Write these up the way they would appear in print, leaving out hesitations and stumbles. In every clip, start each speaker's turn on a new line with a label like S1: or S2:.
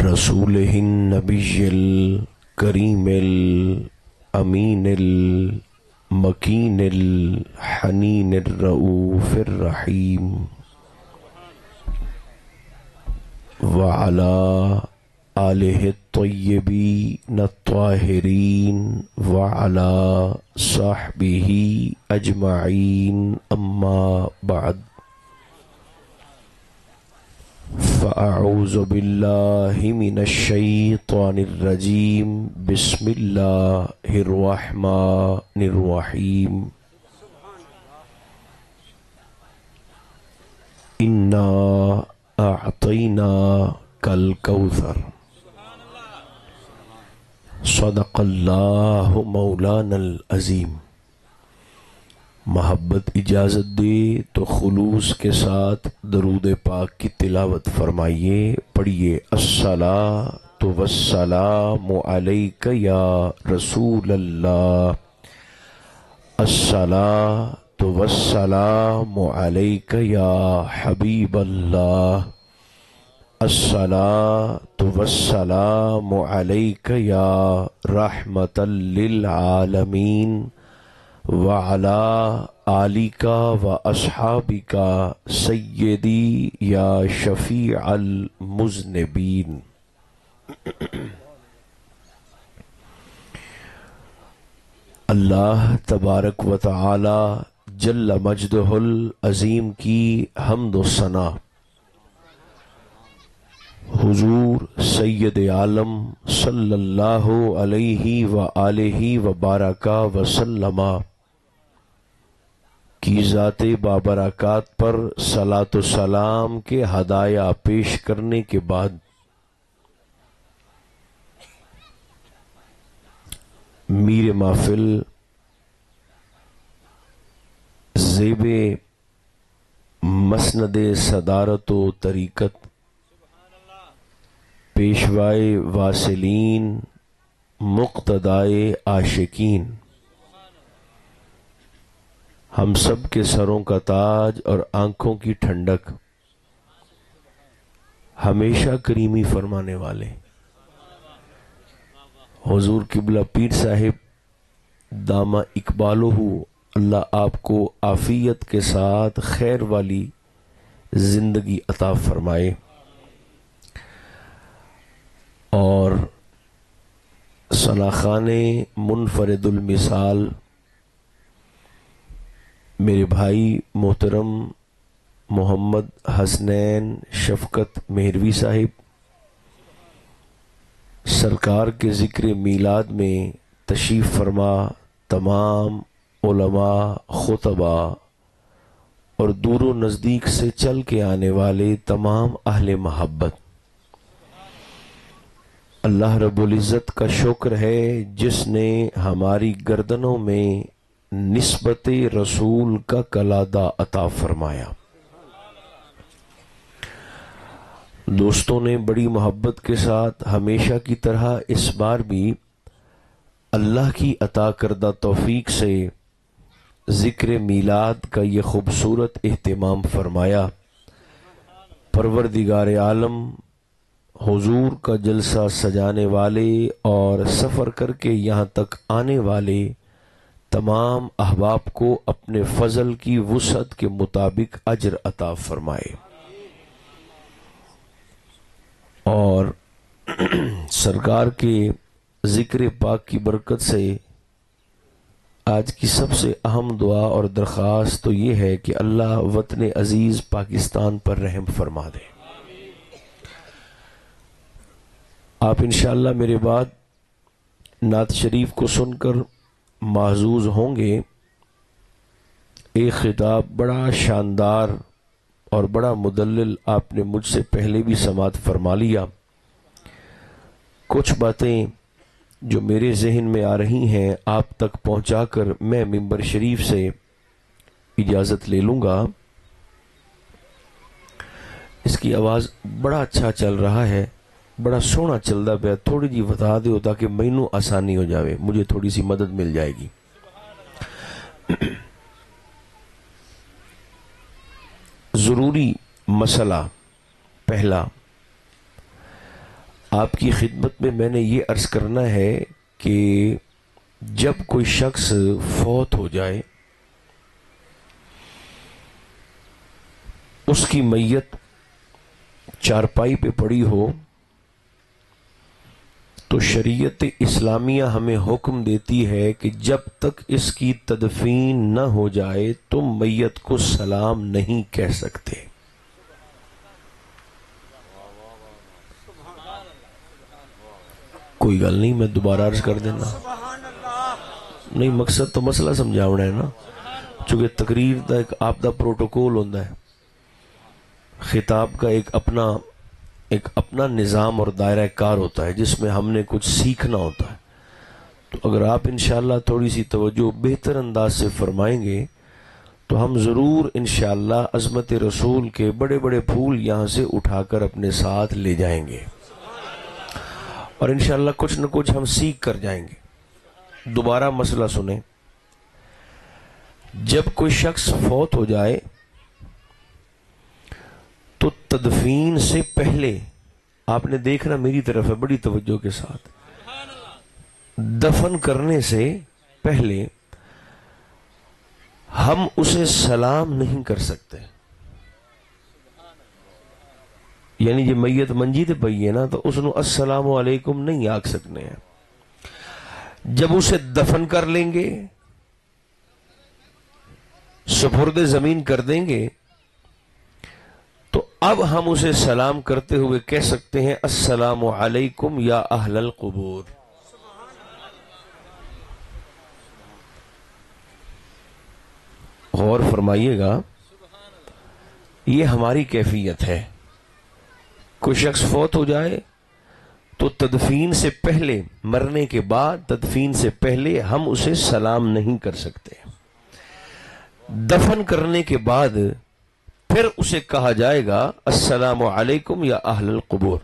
S1: رسوله النبي الكريم الأمين المكين الحنين الرؤوف الرحيم وعلى آله الطيبين الطاهرين وعلى صحبه أجمعين أما بعد فأعوذ بالله من الشيطان الرجيم بسم الله الرحمن الرحيم إنا أعطيناك الكوثر صدق الله مولانا العظیم۔ محبت اجازت دے تو خلوص کے ساتھ درود پاک کی تلاوت فرمائیے، پڑھیے۔ الصلاۃ والسلام علیک یا رسول اللہ، الصلاۃ والسلام علیک یا حبیب اللہ، الصلاۃ والسلام علیک یا رحمۃ للعالمین وعلى آلك وأصحابك سيدي يا شفيع المذنبين۔ اللہ تبارک و تعالی جل مجدہ العظیم کی حمد و ثنا حضور سید عالم صلی اللہ علیہ وآلہ وبارک وسلم کی ذات بابرکات پر صلاۃ و سلام کے ہدایہ پیش کرنے کے بعد میر محفل زیب مسند صدارت و طریقت پیشوائے واصلین مقتدائے عاشقین، ہم سب کے سروں کا تاج اور آنکھوں کی ٹھنڈک، ہمیشہ کریمی فرمانے والے حضور قبلہ پیر صاحب دامہ اقبالہ، اللہ آپ کو عافیت کے ساتھ خیر والی زندگی عطا فرمائے، اور صلاخان منفرد المثال میرے بھائی محترم محمد حسنین شفقت مہروی صاحب سرکار کے ذکر میلاد میں تشریف فرما تمام علماء، خطبہ اور دور و نزدیک سے چل کے آنے والے تمام اہل محبت، اللہ رب العزت کا شکر ہے جس نے ہماری گردنوں میں نسبت رسول کا کلادہ عطا فرمایا۔ دوستوں نے بڑی محبت کے ساتھ ہمیشہ کی طرح اس بار بھی اللہ کی عطا کردہ توفیق سے ذکر میلاد کا یہ خوبصورت اہتمام فرمایا۔ پروردگار عالم حضور کا جلسہ سجانے والے اور سفر کر کے یہاں تک آنے والے تمام احباب کو اپنے فضل کی وسعت کے مطابق اجر عطا فرمائے، اور سرکار کے ذکر پاک کی برکت سے آج کی سب سے اہم دعا اور درخواست تو یہ ہے کہ اللہ وطن عزیز پاکستان پر رحم فرما دے۔ آپ انشاءاللہ میرے بعد نعت شریف کو سن کر محظوظ ہوں گے۔ ایک خطاب بڑا شاندار اور بڑا مدلل آپ نے مجھ سے پہلے بھی سماعت فرما لیا۔ کچھ باتیں جو میرے ذہن میں آ رہی ہیں آپ تک پہنچا کر میں ممبر شریف سے اجازت لے لوں گا۔ اس کی آواز بڑا اچھا چل رہا ہے، بڑا سونا چلتا پیا، تھوڑی جی بتا دیو تاکہ مینوں آسانی ہو جاوے، مجھے تھوڑی سی مدد مل جائے گی۔ ضروری مسئلہ پہلا، آپ کی خدمت میں نے یہ عرض کرنا ہے کہ جب کوئی شخص فوت ہو جائے، اس کی میت چارپائی پہ پڑی ہو، تو شریعت اسلامیہ ہمیں حکم دیتی ہے کہ جب تک اس کی تدفین نہ ہو جائے تم میت کو سلام نہیں کہہ سکتے۔ کوئی گل نہیں، میں دوبارہ عرض کر دینا، نہیں مقصد تو مسئلہ سمجھاونا ہے نا، چونکہ تقریر دا ایک آپ دا پروٹوکول ہوتا ہے، خطاب کا ایک اپنا نظام اور دائرہ کار ہوتا ہے جس میں ہم نے کچھ سیکھنا ہوتا ہے۔ تو اگر آپ انشاءاللہ تھوڑی سی توجہ بہتر انداز سے فرمائیں گے تو ہم ضرور انشاءاللہ عظمت رسول کے بڑے بڑے پھول یہاں سے اٹھا کر اپنے ساتھ لے جائیں گے، اور انشاءاللہ کچھ نہ کچھ ہم سیکھ کر جائیں گے۔ دوبارہ مسئلہ سنیں، جب کوئی شخص فوت ہو جائے تو تدفین سے پہلے، آپ نے دیکھنا میری طرف ہے بڑی توجہ کے ساتھ، دفن کرنے سے پہلے ہم اسے سلام نہیں کر سکتے۔ یعنی جو میت منجی تے پئی ہے نا تو اس نو السلام علیکم نہیں آکھ سکنے ہیں۔ جب اسے دفن کر لیں گے، سپرد زمین کر دیں گے، تو اب ہم اسے سلام کرتے ہوئے کہہ سکتے ہیں السلام علیکم یا اہل القبور۔ غور فرمائیے گا، یہ ہماری کیفیت ہے۔ کوئی شخص فوت ہو جائے تو تدفین سے پہلے، مرنے کے بعد تدفین سے پہلے ہم اسے سلام نہیں کر سکتے۔ دفن کرنے کے بعد پھر اسے کہا جائے گا السلام علیکم یا اہل القبور۔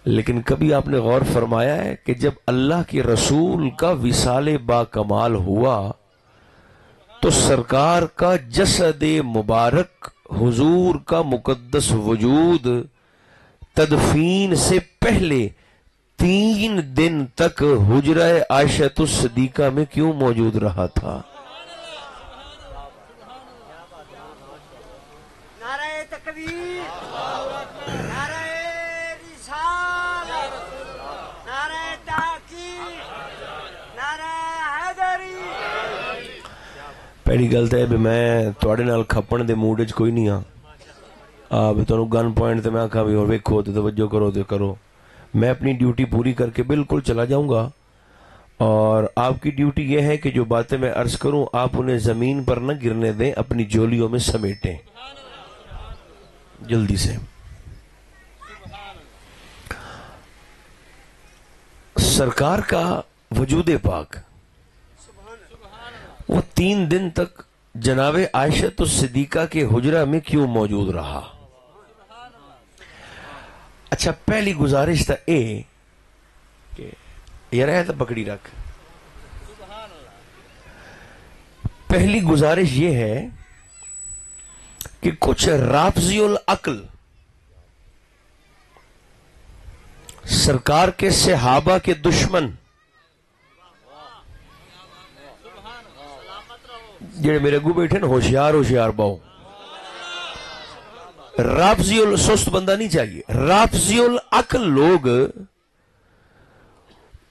S1: لیکن کبھی آپ نے غور فرمایا ہے کہ جب اللہ کے رسول کا وصال با کمال ہوا تو سرکار کا جسد مبارک، حضور کا مقدس وجود تدفین سے پہلے 3 دن تک حجرہ عائشہ الصدیقہ میں کیوں موجود رہا تھا؟ پہلی گل تو ہے بھی میں تواڈے نال کھپن دے موڈ وچ کوئی نہیں ہاں، بھی تانوں گن پوائنٹ تے میں آکھاں بھی اور ویکھو تے توجہ کرو تے کرو۔ میں اپنی ڈیوٹی پوری کر کے بالکل چلا جاؤں گا، اور آپ کی ڈیوٹی یہ ہے کہ جو باتیں میں عرض کروں آپ انہیں زمین پر نہ گرنے دیں، اپنی جولیوں میں سمیٹیں جلدی سے۔ سرکار کا وجود پاک وہ 3 دن تک جناب عائشہ الصدیقہ کے حجرہ میں کیوں موجود رہا؟ اچھا، پہلی گزارش تھا اے کہ یہ رہے تو پکڑی رکھ، پہلی گزارش یہ ہے کہ کچھ رافضی العقل سرکار کے صحابہ کے دشمن جڑے میرے گو بیٹھے نا، ہوشیار باؤ، رافضی سست بندہ نہیں چاہیے، رافضی العقل لوگ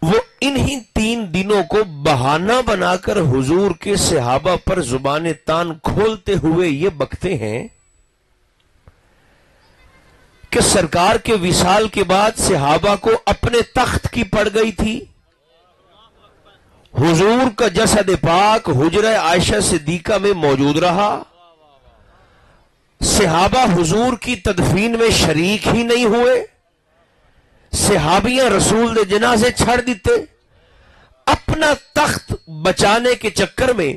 S1: وہ انہی 3 دنوں کو بہانہ بنا کر حضور کے صحابہ پر زبان تان کھولتے ہوئے یہ بکتے ہیں کہ سرکار کے وصال کے بعد صحابہ کو اپنے تخت کی پڑ گئی تھی، حضور کا جسد پاک حجرہ عائشہ صدیقہ میں موجود رہا، صحابہ حضور کی تدفین میں شریک ہی نہیں ہوئے، صحابیاں رسول دے جنازے چھڑ دیتے، اپنا تخت بچانے کے چکر میں،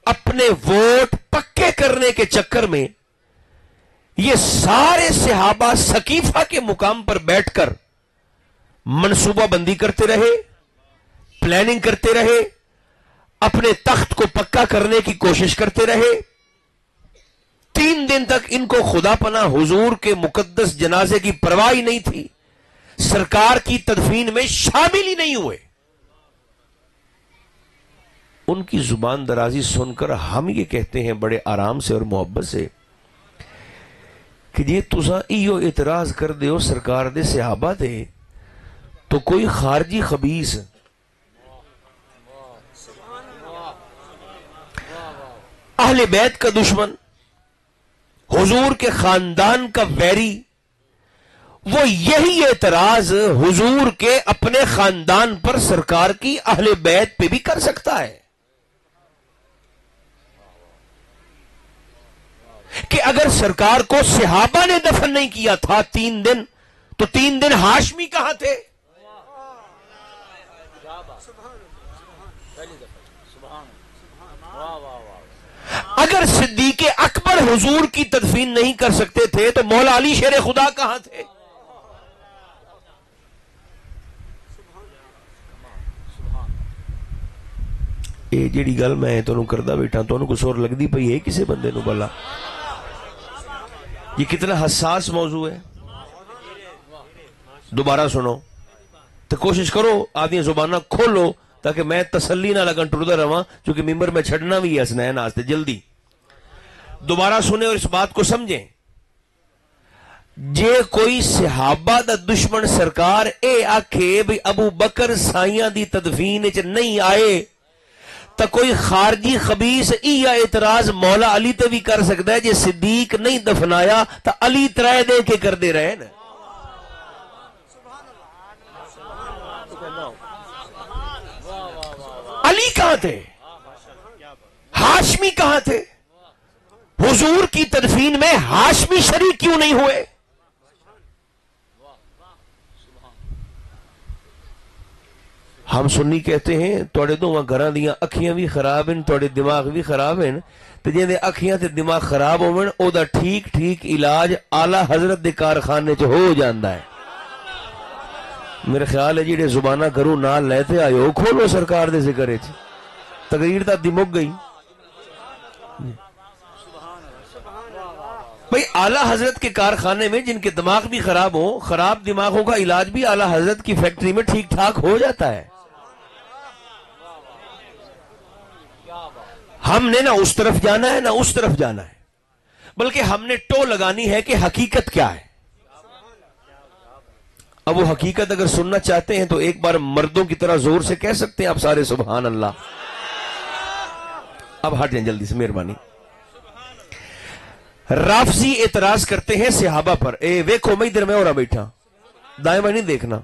S1: اپنے ووٹ پکے کرنے کے چکر میں یہ سارے صحابہ سقیفہ کے مقام پر بیٹھ کر منصوبہ بندی کرتے رہے، پلاننگ کرتے رہے، اپنے تخت کو پکا کرنے کی کوشش کرتے رہے، 3 دن تک ان کو خدا پناہ حضور کے مقدس جنازے کی پرواہ ہی نہیں تھی، سرکار کی تدفین میں شامل ہی نہیں ہوئے۔ ان کی زبان درازی سن کر ہم یہ کہتے ہیں بڑے آرام سے اور محبت سے کہ جی تساں ایو اعتراض کر دیو سرکار دے صحابہ دے تو کوئی خارجی خبیث اہل بیت کا دشمن، حضور کے خاندان کا ویری، وہ یہی اعتراض حضور کے اپنے خاندان پر سرکار کی اہل بیت پہ بھی کر سکتا ہے کہ اگر سرکار کو صحابہ نے دفن نہیں کیا تھا 3 دن تو 3 دن ہاشمی کہاں تھے؟ اگر صدیق اکبر حضور کی تدفین نہیں کر سکتے تھے تو مولا علی شیر خدا کہاں تھے؟ یہ جیڑی گل میں تانوں کردا بیٹھا تانوں کچھ اور لگدی پئی ہے کسے بندے نو بھلا؟ یہ کتنا حساس موضوع ہے، دوبارہ سنو تو کوشش کرو آدھی زبانہ کھولو تاکہ میں تسلی نہ لگن ٹردا رہا، چونکہ ممبر میں چھڑنا بھی ہے اسنین آستے۔ جلدی دوبارہ سنیں اور اس بات کو سمجھیں، جے کوئی صحابہ دا دشمن سرکار اے آکھے بھی ابو بکر سائیاں دی تدفین وچ نہیں آئے تو کوئی خارجی خبیث ایہ اعتراض مولا علی تے بھی کر سکتا ہے، جے صدیق نہیں دفنایا تو علی ترائے دے کے کر دے رہے نا۔ علی کہاں تھے؟ ہاشمی کہاں تھے؟ حضور کی تدفین میں ہاشمی شریک کیوں نہیں ہوئے؟ ہم سنی کہتے ہیں توڑے دونوں گھراں دیاں اکھیاں بھی خراب ہیں، توڑے دماغ بھی خراب ہیں، تے جے دے اکھیاں تے دماغ خراب ہوون او دا ٹھیک ٹھیک علاج اعلی حضرت دے کارخانے چ ہو جاندا ہے۔ میرے خیال ہے جیڑے زبانہ گھروں نال لیتے آئے ہو کھولو سرکار دے ذکر وچ، تقریر تا دمک گئی بھئی۔ اعلی حضرت کے کارخانے میں جن کے دماغ بھی خراب ہوں، خراب دماغوں کا علاج بھی اعلی حضرت کی فیکٹری میں ٹھیک ٹھاک ہو جاتا ہے۔ ہم نے نہ اس طرف جانا ہے نہ اس طرف جانا ہے، بلکہ ہم نے ٹو لگانی ہے کہ حقیقت کیا ہے۔ اب وہ حقیقت اگر سننا چاہتے ہیں تو ایک بار مردوں کی طرح زور سے کہہ سکتے ہیں آپ سارے سبحان اللہ۔ اب ہٹ جائیں جلدی سے، مہربانی۔ رافضی اعتراض کرتے ہیں صحابہ پر، اے ویکھو میں ادھر میں اور بیٹھا، دائیں بائیں نہیں دیکھنا۔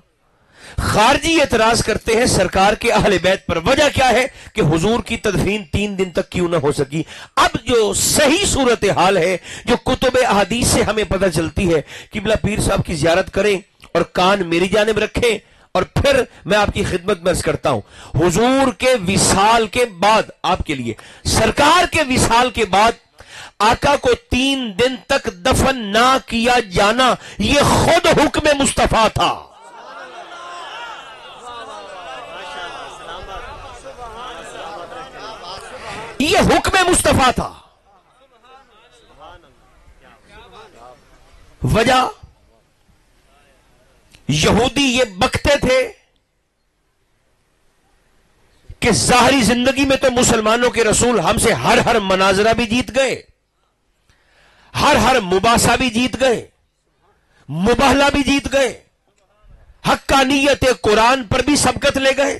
S1: خارجی اعتراض کرتے ہیں سرکار کے اہل بیت پر، وجہ کیا ہے کہ حضور کی تدفین 3 دن تک کیوں نہ ہو سکی۔ اب جو صحیح صورتحال ہے جو کتب احادیث سے ہمیں پتہ چلتی ہے، قبلہ پیر صاحب کی زیارت کریں اور کان میری جانب رکھیں، اور پھر میں آپ کی خدمت میں عرض کرتا ہوں، حضور کے وصال کے بعد، آپ کے لیے سرکار کے وصال کے بعد آقا کو 3 دن تک دفن نہ کیا جانا یہ خود حکم مصطفیٰ تھا۔ یہ حکم مصطفیٰ تھا۔ وجہ یہودی یہ بکتے تھے کہ ظاہری زندگی میں تو مسلمانوں کے رسول ہم سے ہر مناظرہ بھی جیت گئے، ہر مباحثہ بھی جیت گئے، مباہلہ بھی جیت گئے، حقانیت قرآن پر بھی سبقت لے گئے،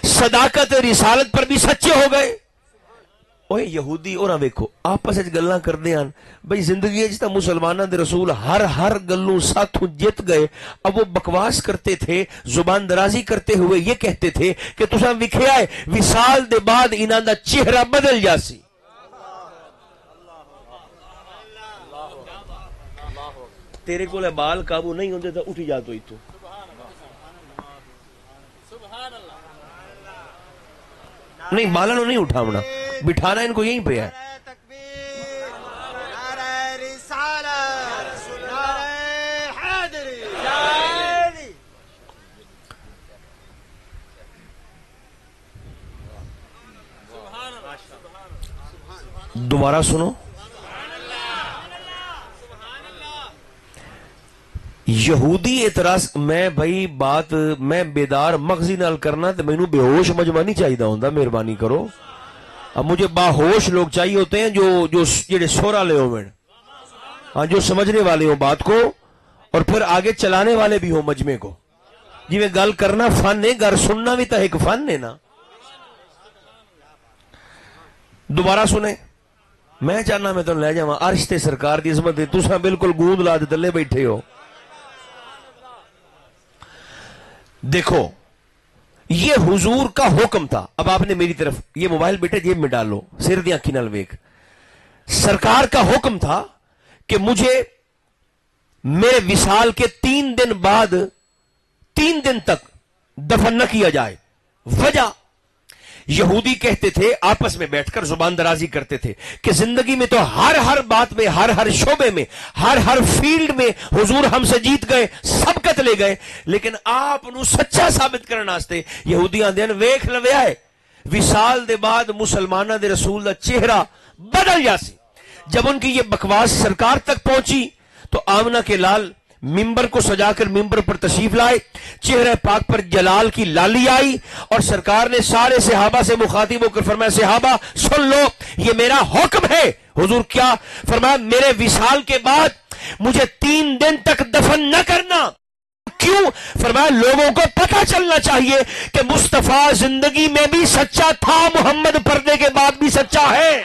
S1: صداقت رسالت پر بھی سچے ہو گئے۔ اوہ یہودی اور ویکھو آپس وچ گلاں کردے ہن بھئی زندگی وچ تاں مسلماناں دے رسول ہر گلوں ساتھوں جیت گئے۔ اب وہ بکواس کرتے تھے، زبان درازی کرتے ہوئے یہ کہتے تھے کہ تساں وکھیا ہے وصال دے بعد انہاں دا چہرہ بدل جاسی۔ تیرے کولے بال قابو نہیں ہوندے تے اٹھ جا تو ایتھوں۔ نہیں بالوں نہیں اٹھاونا، بٹھانا ان کو یہیں پہ ہے۔ دوبارہ سنو، یہودی اعتراض میں بھائی بات میں بیدار مغزی نال کرنا تو مینوں بے ہوش مجمع نہیں چاہیے ہوندا، مہربانی کرو. اب مجھے باہوش لوگ چاہیے ہوتے ہیں جو جڑے سور والے ہوں، ہاں جو سمجھنے والے ہوں بات کو اور پھر آگے چلانے والے بھی ہوں مجمع کو. جی میں گل کرنا فن ہے، گھر سننا بھی تو ایک فن ہے نا. دوبارہ سنیں، میں چاہنا میں تمہیں لے جاواں عرش تے سرکار دی عظمت ہے، تساں بالکل گوند لا دے تلے بیٹھے ہو. دیکھو یہ حضور کا حکم تھا. اب آپ نے میری طرف یہ موبائل بیٹے جیب میں ڈالو، سر دی آنکھی نال ویکھ. سرکار کا حکم تھا کہ مجھے میرے وصال کے 3 دن بعد 3 دن تک دفن نہ کیا جائے. وجہ یہودی کہتے تھے، آپس میں بیٹھ کر زبان درازی کرتے تھے کہ زندگی میں تو ہر بات میں، ہر شعبے میں، ہر فیلڈ میں حضور ہم سے جیت گئے، سبقت لے گئے، لیکن آپ نو سچا ثابت کرنا واسطے یہودی آندے ہیں ویکھ لویا ہے وصال دے بعد مسلمانہ دے رسول دا چہرہ بدل جاسی. جب ان کی یہ بکواس سرکار تک پہنچی تو آمنہ کے لال ممبر کو سجا کر ممبر پر تشریف لائے، چہرہ پاک پر جلال کی لالی آئی اور سرکار نے سارے صحابہ سے مخاطب ہو کر فرمایا صحابہ سن لو یہ میرا حکم ہے. حضور کیا فرمایا؟ میرے وصال کے بعد مجھے 3 دن تک دفن نہ کرنا. کیوں؟ فرمایا لوگوں کو پتہ چلنا چاہیے کہ مصطفیٰ زندگی میں بھی سچا تھا، محمد پردے کے بعد بھی سچا ہے.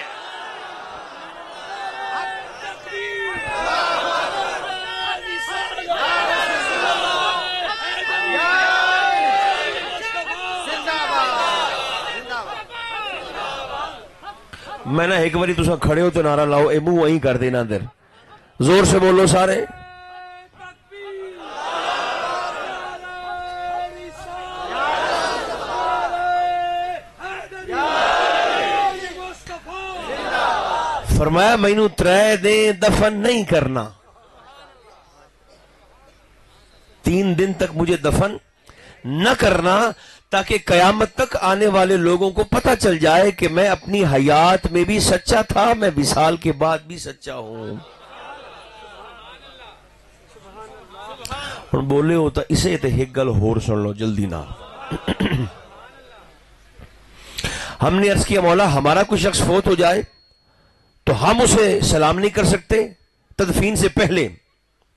S1: میں نہ ایک باری تساں کھڑے ہو تو نعرہ لاؤ، اے منہ وہیں کر دینا اندر، زور سے بولو سارے. فرمایا مینوں 3 دن دفن نہیں کرنا، 3 دن تک مجھے دفن نہ کرنا تاکہ قیامت تک آنے والے لوگوں کو پتہ چل جائے کہ میں اپنی حیات میں بھی سچا تھا، میں وصال کے بعد بھی سچا ہوں. اور بولے ہوتا اسے تے ایک گل ہور سن لو جلدی نہ. ہم نے عرض کیا مولا ہمارا کوئی شخص فوت ہو جائے تو ہم اسے سلام نہیں کر سکتے تدفین سے پہلے،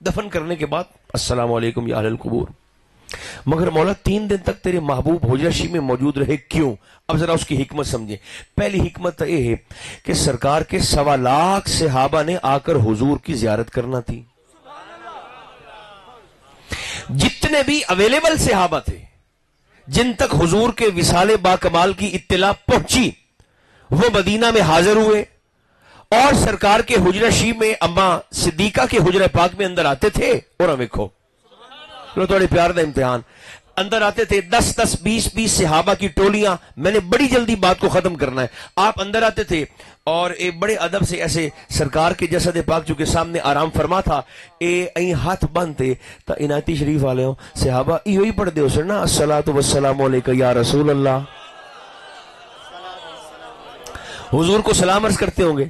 S1: دفن کرنے کے بعد السلام علیکم یا اہل القبور، مگر مولا 3 دن تک تیرے محبوب حجرہ شریف میں موجود رہے کیوں؟ اب ذرا اس کی حکمت سمجھیں. پہلی حکمت تو یہ ہے کہ سرکار کے 1.25 لاکھ صحابہ نے آ کر حضور کی زیارت کرنا تھی. جتنے بھی اویلیبل صحابہ تھے جن تک حضور کے وصال با کمال کی اطلاع پہنچی وہ مدینہ میں حاضر ہوئے اور سرکار کے حجرہ شریف میں اما صدیقہ کے حجرہ پاک میں اندر آتے تھے. اور ویکھو تھوڑے پیار دا امتحان، اندر آتے تھے 10 20 صحابہ کی ٹولیاں. میں نے بڑی جلدی بات کو ختم کرنا ہے. آپ اندر آتے تھے اور ایک بڑے ادب سے ایسے سرکار کے جسد پاک چونکہ سامنے آرام فرما تھا اے ہاتھ بند تھے تا عنایتی شریف والے ہوں صحابہ ایو ہی پڑھ دے ہو سر نا الصلاۃ والسلام علیکہ یا رسول اللہ. حضور کو سلام عرض کرتے ہوں گے.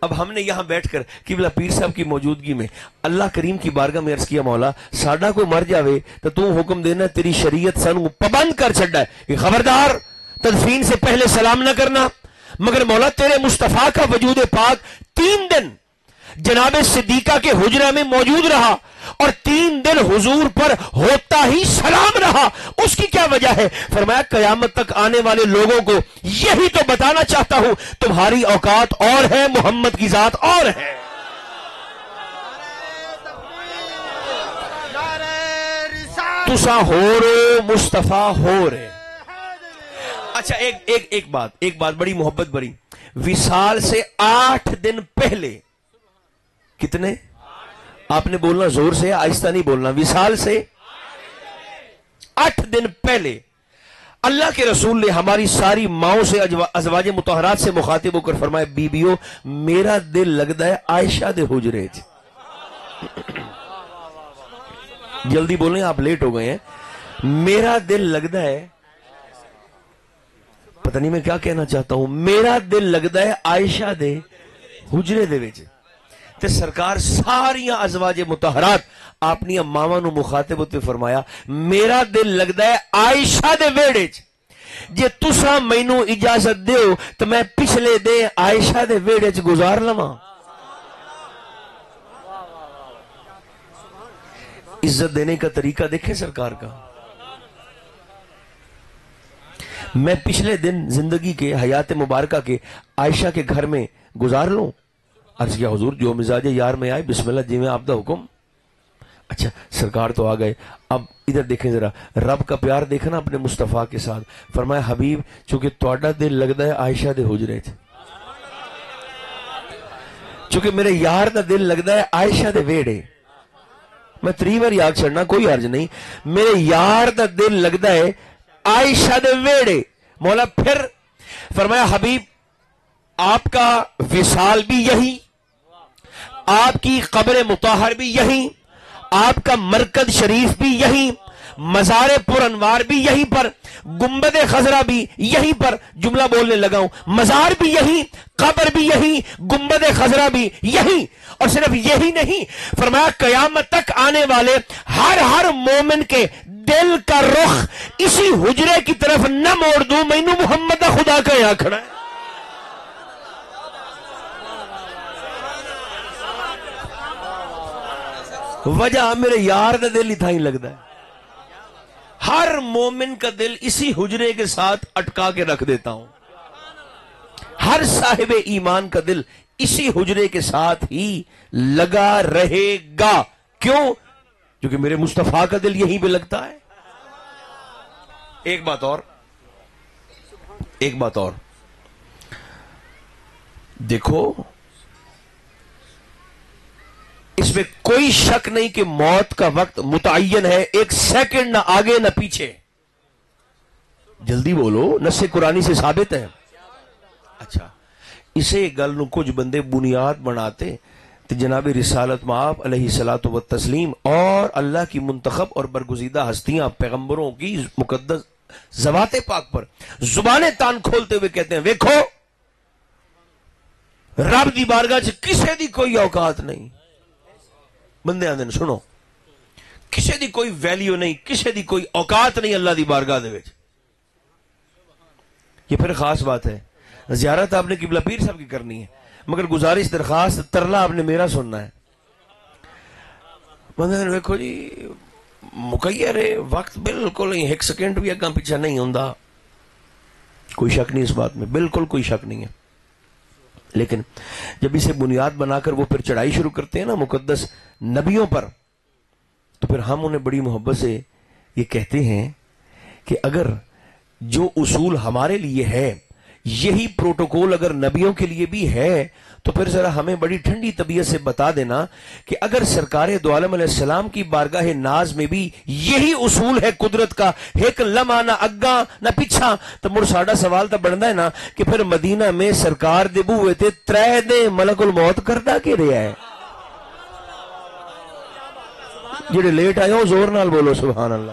S1: اب ہم نے یہاں بیٹھ کر قبلہ پیر صاحب کی موجودگی میں اللہ کریم کی بارگاہ میں عرض کیا مولا ساڈا کوئی مر جاوے تو حکم دینا تیری شریعت سانو پابند کر چھڑا ہے کہ خبردار تدفین سے پہلے سلام نہ کرنا. مگر مولا تیرے مصطفیٰ کا وجود پاک 3 دن جناب صدیقہ کے حجرہ میں موجود رہا اور 3 دن حضور پر ہوتا ہی سلام رہا. اس کی کیا وجہ ہے؟ فرمایا قیامت تک آنے والے لوگوں کو یہی تو بتانا چاہتا ہوں تمہاری اوقات اور ہے، محمد کی ذات اور ہے. تساں ہو رہے مصطفیٰ ہو رہے. اچھا ایک بات بڑی محبت بری، وصال سے 8 دن پہلے کتنے؟ آپ نے بولنا زور سے، آہستہ نہیں بولنا. وصال سے 8 دن پہلے اللہ کے رسول نے ہماری ساری ماؤں سے ازواج مطہرات سے مخاطب ہو کر فرمایا بیبیوں میرا دل لگتا ہے عائشہ دے حجرے چ. جلدی بولیں آپ لیٹ ہو گئے ہیں. میرا دل لگتا ہے، پتہ نہیں میں کیا کہنا چاہتا ہوں، میرا دل لگتا ہے عائشہ دے حجرے دے وچ. تے سرکار ساریاں ازواج مطہرات اپنی ماواں نو مخاطب ہوتے فرمایا میرا دل لگدا ہے عائشہ دے ویڑے چ جے تساں مینوں اجازت دیو تو میں پچھلے دے عائشہ دے ویڑے چ گزار لواں. عزت دینے کا طریقہ دیکھیں سرکار کا. میں پچھلے دن زندگی کے حیات مبارکہ کے عائشہ کے گھر میں گزار لوں. عرض کیا حضور جو مزاج یار میں آئے بسم اللہ جی میں آپ دا حکم. اچھا سرکار تو آ گئے. اب ادھر دیکھیں ذرا رب کا پیار دیکھنا اپنے مصطفیٰ کے ساتھ. فرمایا حبیب چونکہ تہاڈا دل لگدا ہے عائشہ دے حجرے چ چونکہ میرے یار دا دل لگدا ہے عائشہ دے ویڑے. میں 3 بار یاد چھڑنا کوئی حرج نہیں. میرے یار دا دل لگدا ہے عائشہ دے ویڑے. مولا پھر فرمایا حبیب آپ کا وصال بھی یہی, آپ کی قبر مطہر بھی یہی, آپ کا مرکز شریف بھی یہی, مزار پر انوار بھی یہیں پر, گنبد خضرا بھی یہیں پر. جملہ بولنے لگا ہوں, مزار بھی یہی, قبر بھی یہی, گنبد خضرا بھی یہی. اور صرف یہی نہیں, فرمایا قیامت تک آنے والے ہر مومن کے دل کا رخ اسی حجرے کی طرف نہ موڑ دوں مینوں محمد خدا کا یہاں کھڑا ہے. وجہ میرے یار دا دل ہی تھا ہی لگتا ہے. ہر مومن کا دل اسی حجرے کے ساتھ اٹکا کے رکھ دیتا ہوں. ہر صاحب ایمان کا دل اسی حجرے کے ساتھ ہی لگا رہے گا. کیوں؟ کیونکہ میرے مصطفیٰ کا دل یہیں پہ لگتا ہے. ایک بات اور دیکھو, اس میں کوئی شک نہیں کہ موت کا وقت متعین ہے, 1 سیکنڈ نہ آگے نہ پیچھے. جلدی بولو, نص قرآنی سے ثابت ہے. اچھا اسے گل نو کچھ بندے بنیاد بناتے تو جناب رسالت مآب علیہ الصلوۃ والتسلیم اور اللہ کی منتخب اور برگزیدہ ہستیاں پیغمبروں کی مقدس ذوات پاک پر زبانیں تان کھولتے ہوئے کہتے ہیں ویکھو رب دی بارگاہ چ کسے دی کوئی اوقات نہیں. بندے آندے سنو, کسے دی کوئی ویلیو نہیں, کسے دی کوئی اوقات نہیں اللہ دی بارگاہ دے وچ. یہ پھر خاص بات ہے. زیارت آپ نے قبلہ پیر صاحب کی کرنی ہے, مگر گزارش درخواست ترلا آپ نے میرا سننا ہے. بندے نے ویکھو جی مقیر ہے, وقت بالکل نہیں, 1 سیکنڈ بھی اگاں پیچھے نہیں ہوندا. کوئی شک نہیں اس بات میں, بالکل کوئی شک نہیں ہے. لیکن جب اسے بنیاد بنا کر وہ پھر چڑھائی شروع کرتے ہیں نا مقدس نبیوں پر, تو پھر ہم انہیں بڑی محبت سے یہ کہتے ہیں کہ اگر جو اصول ہمارے لیے ہے یہی پروٹوکول اگر نبیوں کے لیے بھی ہے تو پھر ذرا ہمیں بڑی ٹھنڈی طبیعت سے بتا دینا کہ اگر سرکار دو عالم علیہ السلام کی بارگاہ ناز میں بھی یہی اصول ہے قدرت کا, ایک لمحہ نہ اگاں نہ پیچھا, تو مڑ ساڈا سوال تو بنتا ہے نا کہ پھر مدینہ میں سرکار دے بوئے تے 3 دے ملک الموت کردا کے رہا ہے. جڑے لیٹ آئے ہو زور نال بولو سبحان اللہ.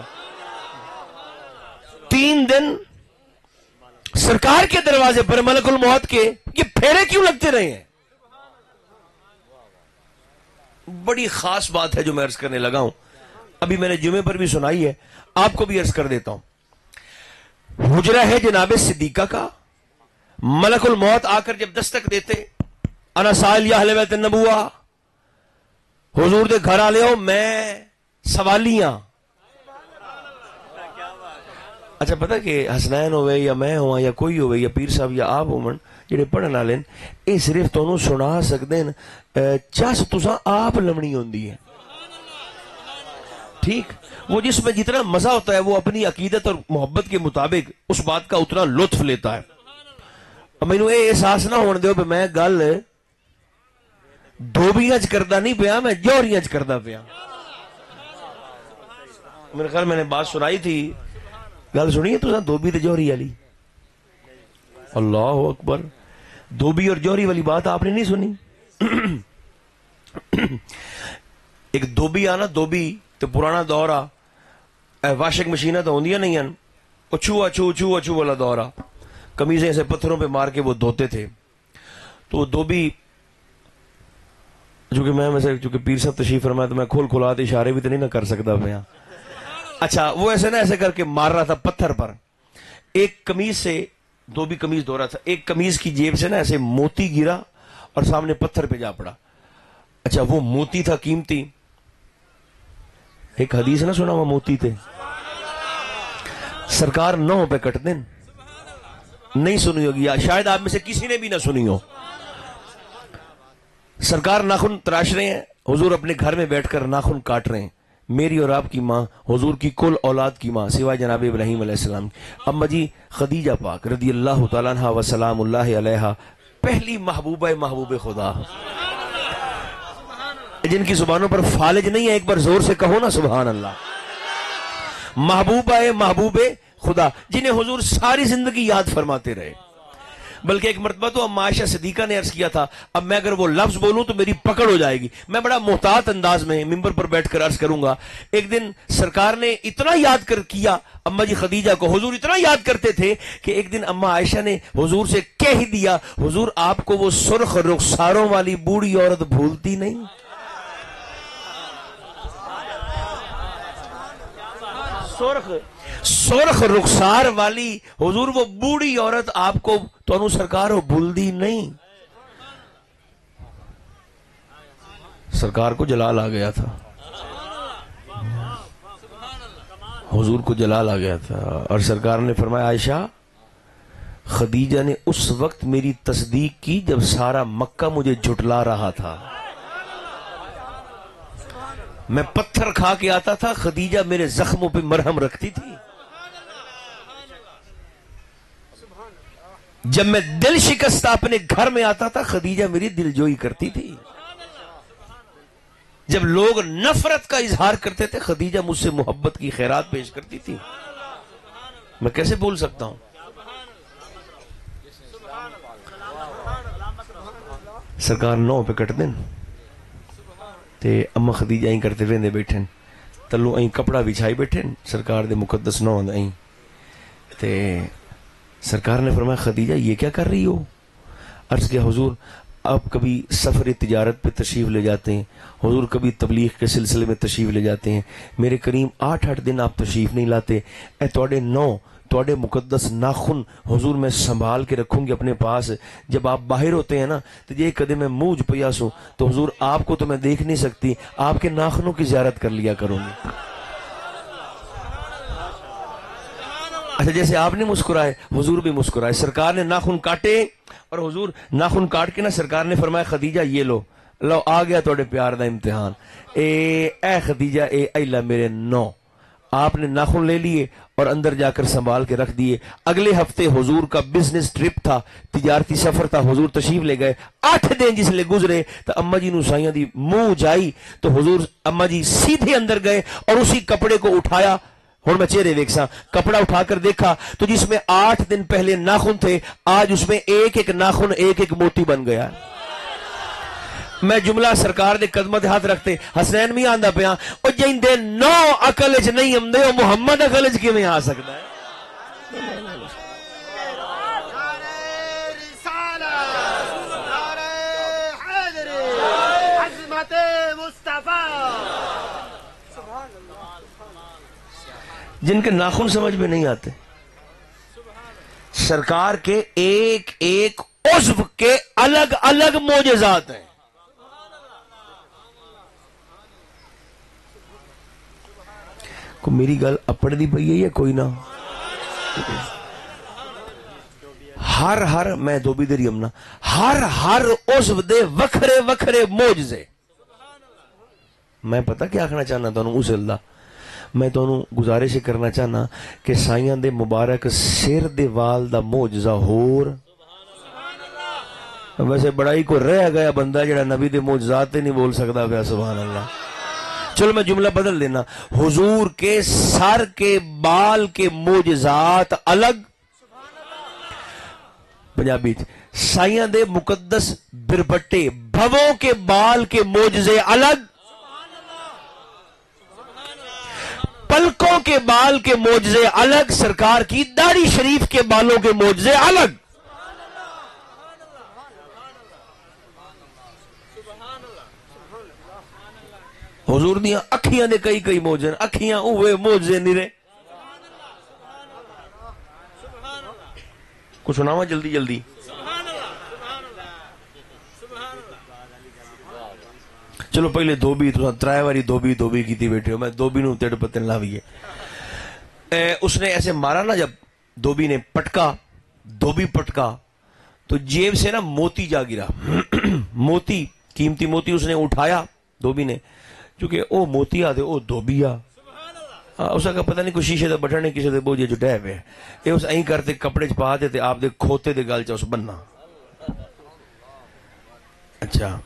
S1: 3 دن سرکار کے دروازے پر ملک الموت کے یہ پھیرے کیوں لگتے رہے ہیں؟ بڑی خاص بات ہے جو میں عرض کرنے لگا ہوں. ابھی میں نے جمعے پر بھی سنائی ہے, آپ کو بھی عرض کر دیتا ہوں. حجرہ ہے جناب صدیقہ کا. ملک الموت آ کر جب دستک دیتے, انا سائل یا اہل بیت النبوہ, حضور دے گھر آ لے ہو, میں سوالیاں. اچھا پتہ کہ حسنین ہوئے یا میں ہوا یا کوئی ہوئے یا پیر صاحب یا آپ ہومن جڑے پڑھن والے یہ صرف تانوں سنا سکتے ہیں چس تساں آپ لمنی ہوندی ہے. ٹھیک, وہ جس میں جتنا مزہ ہوتا ہے وہ اپنی عقیدت اور محبت کے مطابق اس بات کا اتنا لطف لیتا ہے. اب مینوں یہ احساس نہ ہونے دیو کہ میں گل دھوبیاں چ کردا نہیں پیا, میں جوہریاں چ کردا پیا. میرے خیال میں نے بات سنائی تھی, گل سنی ہے تو دھوبی تے جوہری والی. اللہ اکبر, دھوبی اور جوہری والی بات آپ نے نہیں سنی. ایک دھوبی آنا, دھوبی تے پرانا دور آ, واشنگ مشینیں تو ہوندیاں نہیں ہیں, اچھو اچھو والا دور آ, قمیضیں ایسے پتھروں پہ مار کے وہ دھوتے تھے. تو وہ دھوبی چونکہ میں ویسے چونکہ پیر صاحب تشریف فرمایا تو میں کھول کھلات اشارے بھی تو نہیں نہ کر سکتا میں. اچھا وہ ایسے نا ایسے کر کے مار رہا تھا پتھر پر. ایک قمیض سے دو بھی قمیض دھو رہا تھا, ایک قمیض کی جیب سے نا ایسے موتی گرا اور سامنے پتھر پہ جا پڑا. اچھا وہ موتی تھا قیمتی, ایک حدیث نہ سنا وہ موتی تھے سرکار 9 پہ کٹ دیں, نہیں سنی ہوگی یا شاید آپ میں سے کسی نے بھی نہ سنی ہو. سرکار ناخن تراش رہے ہیں, حضور اپنے گھر میں بیٹھ کر ناخن کاٹ رہے ہیں. میری اور آپ کی ماں, حضور کی کل اولاد کی ماں سوائے جناب ابراہیم علیہ السلام, اما جی خدیجہ پاک رضی اللہ تعالیٰ عنہ و سلام اللہ علیہا, پہلی محبوبہ محبوب خدا, جن کی زبانوں پر فالج نہیں ہے, ایک بار زور سے کہو نا سبحان اللہ. محبوبہ محبوب خدا جنہیں حضور ساری زندگی یاد فرماتے رہے. بلکہ ایک مرتبہ تو اما عائشہ صدیقہ نے عرض کیا تھا, اب میں اگر وہ لفظ بولوں تو میری پکڑ ہو جائے گی, میں بڑا محتاط انداز میں ممبر پر بیٹھ کر عرض کروں گا. ایک دن سرکار نے اتنا یاد کر کیا اما جی خدیجہ کو, حضور اتنا یاد کرتے تھے کہ ایک دن اما عائشہ نے حضور سے کہہ دیا, حضور آپ کو وہ سرخ رخساروں والی بوڑھی عورت بھولتی نہیں. سرخ رخسار والی حضور وہ بوڑھی عورت آپ کو تو سرکار ہو بھول دی نہیں. سرکار کو جلال آ گیا تھا, حضور کو جلال آ گیا تھا, اور سرکار نے فرمایا عائشہ خدیجہ نے اس وقت میری تصدیق کی جب سارا مکہ مجھے جھٹلا رہا تھا. میں پتھر کھا کے آتا تھا, خدیجہ میرے زخموں پہ مرہم رکھتی تھی. جب میں دل شکستہ اپنے گھر میں آتا تھا, خدیجہ میری دل جوئی کرتی تھی. جب لوگ نفرت کا اظہار کرتے تھے, خدیجہ مجھ سے محبت کی خیرات پیش کرتی تھی. میں کیسے بھول سکتا ہوں. سرکار 9 پہ کٹ دیں تے اما خدیجہ این کرتے ویندے بیٹھن, تلو این کپڑا بچھائی بیٹھن, سرکار دے مقدس 9 این تے سرکار نے فرمایا خدیجہ یہ کیا کر رہی ہو. عرض کیا حضور آپ کبھی سفر تجارت پہ تشریف لے جاتے ہیں, حضور کبھی تبلیغ کے سلسلے میں تشریف لے جاتے ہیں, میرے کریم 8 دن آپ تشریف نہیں لاتے, اے توڑے 9 توڑے مقدس ناخن حضور میں سنبھال کے رکھوں گی اپنے پاس. جب آپ باہر ہوتے ہیں نا تو یہ کدے میں موج پیاسوں تو حضور آپ کو تو میں دیکھ نہیں سکتی, آپ کے ناخنوں کی زیارت کر لیا کروں گی. اچھا جیسے آپ نے مسکرائے حضور بھی مسکرائے. سرکار نے ناخن کاٹے اور حضور ناخن کاٹ کے نا سرکار نے فرمایا خدیجہ یہ لو آ گیا توڑے پیار دا امتحان. اے خدیجہ اے ایلا میرے 9. آپ نے ناخن لے لیے اور اندر جا کر سنبھال کے رکھ دیے. اگلے ہفتے حضور کا بزنس ٹرپ تھا, تجارتی سفر تھا, حضور تشریف لے گئے. 8 دن جس لے گزرے تو اما جی نو سائیاں دی منہ جائی تو حضور اما جی سیدھے اندر گئے اور اسی کپڑے کو اٹھایا. اور میں چہرے دیکھسا, کپڑا اٹھا کر دیکھا تو جس میں 8 دن پہلے ناخن تھے, آج اس میں ایک ناخن ایک موتی بن گیا. میں جملہ سرکار دے قدمت ہاتھ رکھتے حسنین بھی آندا پیا او جین دے 9 عقل وچ نہیں آندے او محمد عقل وچ کیویں آ سکدا ہے. جن کے ناخن سمجھ میں نہیں آتے, سرکار کے ایک ایک عضو کے الگ الگ معجزات ہیں. کو میری گل اپڑ دی پئی ہے یا کوئی نہ؟ ہر میں دو بھی دری امنا ہر عضو دے وکھرے وکھرے معجزے. میں پتہ کیا آخنا چاہنا تانوں اس اللہ, میں تانوں گزارش کرنا چاہنا کہ سائیاں دے مبارک سر دے وال دا معجزہ ہور. ویسے بڑا ہی کو رہ گیا بندہ جڑا نبی دے معجزات نہیں بول سکتا پیا. سبحان اللہ. چلو میں جملہ بدل دینا, حضور کے سر کے بال کے معجزات الگ, پنجابی سائیاں دے مقدس بربٹے بھووں کے بال کے معجزے الگ, پلکوں کے بال کے معجزے الگ, سرکار کی داڑھی شریف کے بالوں کے معجزے الگ. حضور دیاں اکھیاں دے کئی کئی موجن اکھیاں اوے موجے نیرے کچھ سناواں جلدی جلدی چلو پہلے دھوبی تو ترائے واری دھوبی کیتی بیٹھے ہو میں دھوبی نو تیڑ پتن لاویے اس نے ایسے مارا نا جب دھوبی نے پٹکا دھوبی پٹکا تو جیب سے نا موتی جا گرا موتی قیمتی موتی اس نے اٹھایا دھوبی نے چونکہ او موتی آ دے او دھوبی آ اس کا پتہ نہیں کوئی شیشے دا بٹن نے کسی دے بوجھے جو ڈے پہ اے اس این کرتے کپڑے چ پا دے تے آپ دے کھوتے دے گل چ اس بننا اچھا